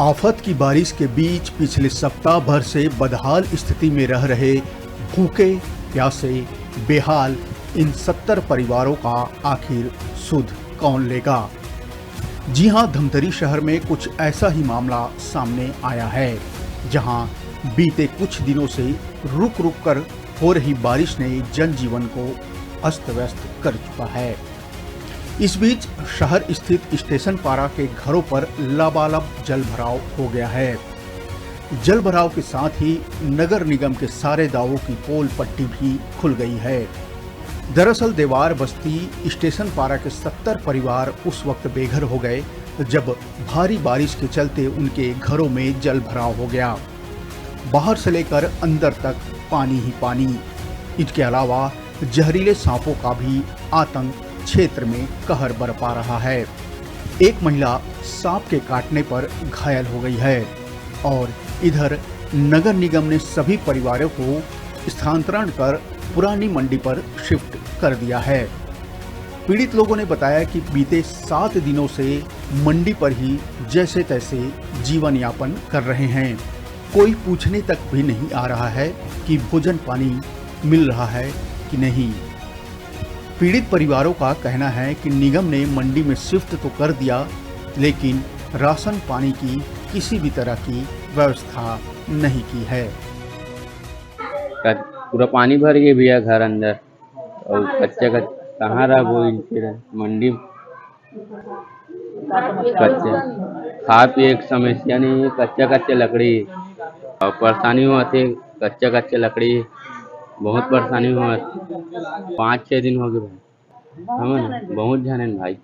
आफत की बारिश के बीच पिछले सप्ताह भर से बदहाल स्थिति में रह रहे भूखे प्यासे बेहाल इन 70 परिवारों का आखिर सुध कौन लेगा। जी हां, धमतरी शहर में कुछ ऐसा ही मामला सामने आया है, जहां बीते कुछ दिनों से रुक रुक कर हो रही बारिश ने जनजीवन को अस्त व्यस्त कर चुका है। इस बीच शहर स्थित स्टेशन पारा के घरों पर लबालब जल भराव हो गया है। जल भराव के साथ ही नगर निगम के सारे दावों की पोल पट्टी भी खुल गई है। दरअसल देवार बस्ती स्टेशन पारा के 70 परिवार उस वक्त बेघर हो गए जब भारी बारिश के चलते उनके घरों में जल भराव हो गया। बाहर से लेकर अंदर तक पानी ही पानी। इसके अलावा जहरीले सांपों का भी आतंक क्षेत्र में कहर बरपा रहा है। एक महिला सांप के काटने पर घायल हो गई है और इधर नगर निगम ने सभी परिवारों को स्थानांतरण कर पुरानी मंडी पर शिफ्ट कर दिया है। पीड़ित लोगों ने बताया कि बीते 7 दिनों से मंडी पर ही जैसे तैसे जीवन यापन कर रहे हैं। कोई पूछने तक भी नहीं आ रहा है कि भोजन पानी मिल रहा है कि नहीं। पीड़ित परिवारों का कहना है कि निगम ने मंडी में शिफ्ट तो कर दिया, लेकिन राशन पानी की किसी भी तरह की व्यवस्था नहीं की है। पूरा पानी भर गया भैया घर अंदर, और कच्चा कहाँ रहा वो मंडी कच्चे खा पिए एक समस्या नहीं है। कच्चा लकड़ी और परेशानी हुआ थे। कच्चा लकड़ी बहुत परेशानी हुआ। 5-6 दिन हो गए भाई, हम बहुत झन भाई,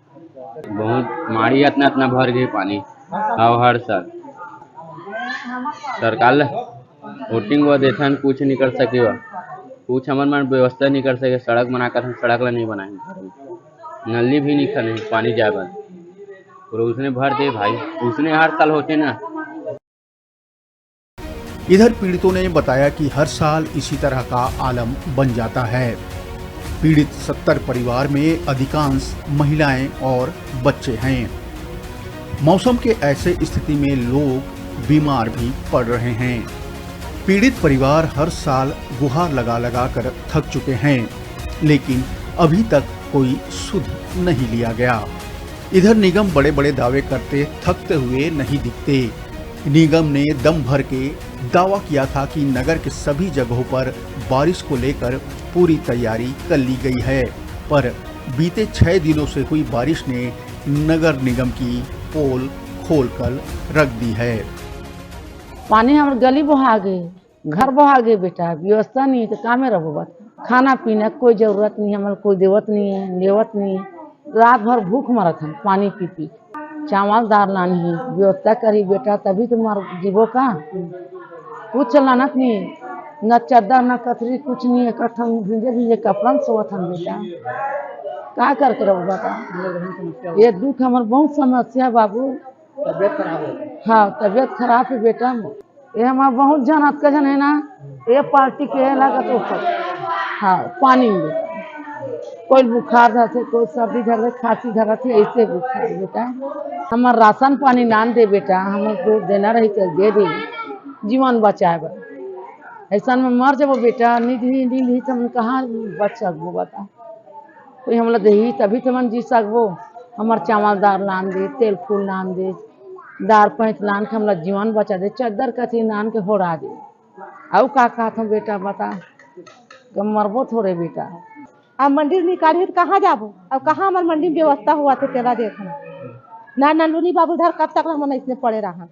बहुत माड़ी इतना भर गए पानी। और हर साल सरकार वोटिंग वो देथन, कुछ नहीं कर सके, कुछ हमारे मन व्यवस्था नहीं कर सके। सड़क बनाकर हम सड़क ला नहीं बनाए, नली भी नहीं खने पानी जाए बन और उसने भर दे भाई, उसने हर साल होते ना। इधर पीड़ितों ने बताया कि हर साल इसी तरह का आलम बन जाता है। पीड़ित 70 परिवार में अधिकांश महिलाएं और बच्चे हैं। मौसम के ऐसे स्थिति में लोग बीमार भी पड़ रहे हैं। पीड़ित परिवार हर साल गुहार लगा कर थक चुके हैं, लेकिन अभी तक कोई सुध नहीं लिया गया। इधर निगम बड़े बड़े दावे करते थकते हुए नहीं दिखते। निगम ने दम भर के दावा किया था कि नगर के सभी जगहों पर बारिश को लेकर पूरी तैयारी कर ली गई है, पर बीते 6 दिनों से हुई बारिश ने नगर निगम की पोल खोलकर रख दी है। पानी हमारे गली बहा गए, घर बहा गए बेटा, व्यवस्था नहीं है तो काम में रहो। खाना पीना कोई जरूरत नहीं, हमारे कोई देवत नहीं है, लेवत नहीं है। रात भर भूख मरत हम पानी पी पी। चावल दाल लानी है, व्यवस्था करी बेटा, तभी तुम्हारा जीवो का कुछ चलाना नहीं, न चद्दर न कतरी कुछ नहीं है। कठम भीजे कपड़ा में सोवत हम बेटा, क्या करके रहो बता। ये दुख हमारे बहुत समस्या बाबू। तबियत खराब है? हाँ, तबियत खराब है बेटा। ये हमारा बहुत जनत का जन है ना, ये पार्टी के लगा तो हाँ पानी में कोई बुखार धरते, कोई सर्दी धरते, खांसी धरते, ऐसे बुखार बेटा। हमार राशन पानी नान दे बेटा, हमको देना रही तो दे दे, जीवन बचाए। ऐसा में मर जाबो बेटा, निधि तो हम कहाँ बच सकबो बता। कोई हमला दे तभी तो मन जी सकबो। हमार चावल दाल नान दे, तेल फूल नान दे, दाल पैंत नान के हमला जीवन बचा दे, चद्दर कथी नान के होड़ा दे। और का कहत हम बेटा बता, मरबो थोड़े बेटा। अब मंदिर निकाली तो कहाँ जाबो, अब कहाँ हमारे मंडी में व्यवस्था हुआ थे तेरा देखना ना। नंदुनी बाबू धर कब तक हम इसमें पड़े रहा।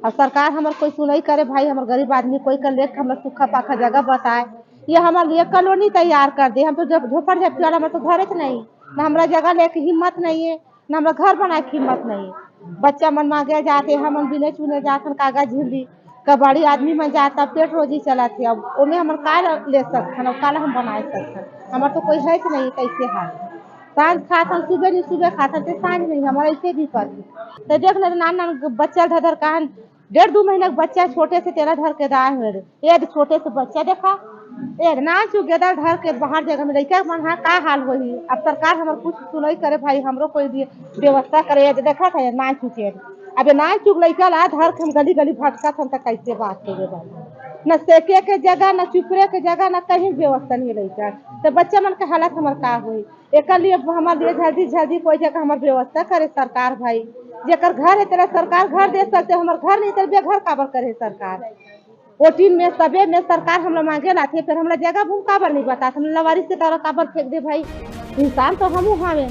अब सरकार हमारे कोई सुनाई करे भाई, हमारे गरीब आदमी कोई कर ले हमारे सूखा पाखा जगह बताए, ये हमारे लिए कॉलोनी तैयार कर दे। हम तो जब झोपड़ झपटी वाला हमारे तो घर नहीं ना, हमारा जगह लेके हिम्मत नहीं है, ना हमारा घर बनाए की हिम्मत नहीं है। बच्चा मन मांगे जाते, हम बिने चुने जाते, कागज झिल्ली कबाड़ी आदमी में जाता, पेट रोजी चलाते। अब उनमें हम का ले सकते हैं, काला हम बना सकते। हमारा तो कोई है कि नहीं, कैसे हाल सांझ खाता सुबह नहीं, सुबह खाता तो सांझ नहीं, हमारा ऐसे भी कर तो देख ले नान बच्चा धर का 1.5-2 महीने का बच्चा छोटे से तेरा धर के दाए हुए, एक छोटे से बच्चा देखा, एक ना चुगेदार धर के बाहर जगह में लड़का मन है का हाल हो। अब सरकार हमारे कुछ सुनाई करे भाई, हमरो कोई व्यवस्था करे। देखा था ना चुके अब ना चुक लइका ला धर के हम गली गली भटकत हम तक कैसे बात करे बा न सेके के जगह न चुपरे के जगह न कहीं व्यवस्था नहीं लइका तो बच्चा मन के हालत हमर का होई एक लिए हमार लिए जल्दी जल्दी कोई जगह हमार व्यवस्था करे सरकार भाई जेकर घर है तेरा सरकार घर दे सकते हमार घर नहीं तो बेघर काबर करे सरकार ओटीन में सबे में सरकार हमला मांगे लाथे फिर हमला जगह भूम काबर नहीं बता हम लवारी से काबर फेंक दे भाई इंसान तो हमू हावे।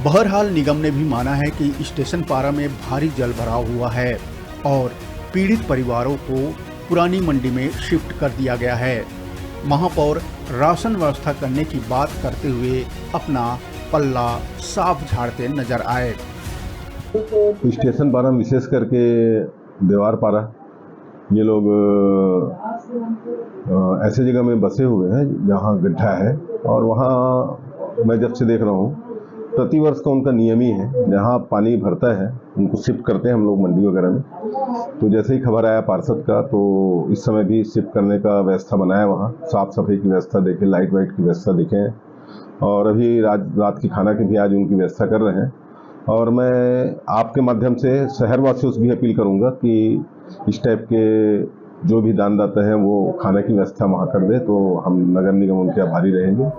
बहरहाल निगम ने भी माना है कि स्टेशन पारा में भारी जल भराव हुआ है और पीड़ित परिवारों को पुरानी मंडी में शिफ्ट कर दिया गया है। महापौर राशन व्यवस्था करने की बात करते हुए अपना पल्ला साफ झाड़ते नजर आए। स्टेशन पारा विशेष करके देवार पारा ये लोग ऐसे जगह में बसे हुए हैं जहाँ गड्ढा है और वहाँ मैं जब से देख रहा हूँ प्रतिवर्ष का उनका नियम ही है जहाँ पानी भरता है उनको शिफ्ट करते हैं हम लोग मंडी वगैरह में। तो जैसे ही खबर आया पार्षद का तो इस समय भी शिफ्ट करने का व्यवस्था बनाया वहाँ साफ सफाई की व्यवस्था देखें लाइट वाइट की व्यवस्था देखें और अभी रात की खाना की भी आज उनकी व्यवस्था कर रहे हैं। और मैं आपके माध्यम से शहरवासियों से भी अपील करूँगा कि इस टाइप के जो भी दानदाता हैं वो खाने की व्यवस्था वहाँ कर दे तो हम नगर निगम उनके आभारी रहेंगे।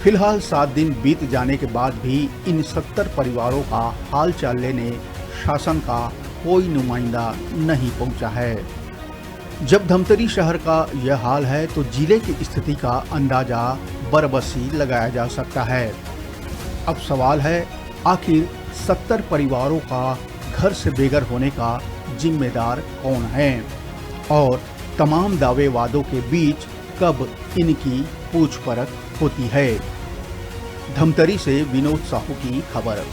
फिलहाल 7 दिन बीत जाने के बाद भी इन 70 परिवारों का हाल चाल लेने शासन का कोई नुमाइंदा नहीं पहुंचा है। जब धमतरी शहर का यह हाल है तो जिले की स्थिति का अंदाजा बरबसी लगाया जा सकता है। अब सवाल है आखिर 70 परिवारों का घर से बेघर होने का जिम्मेदार कौन है और तमाम दावे वादों के बीच कब इनकी पूछ परख होती है। धमतरी से विनोद साहू की खबर।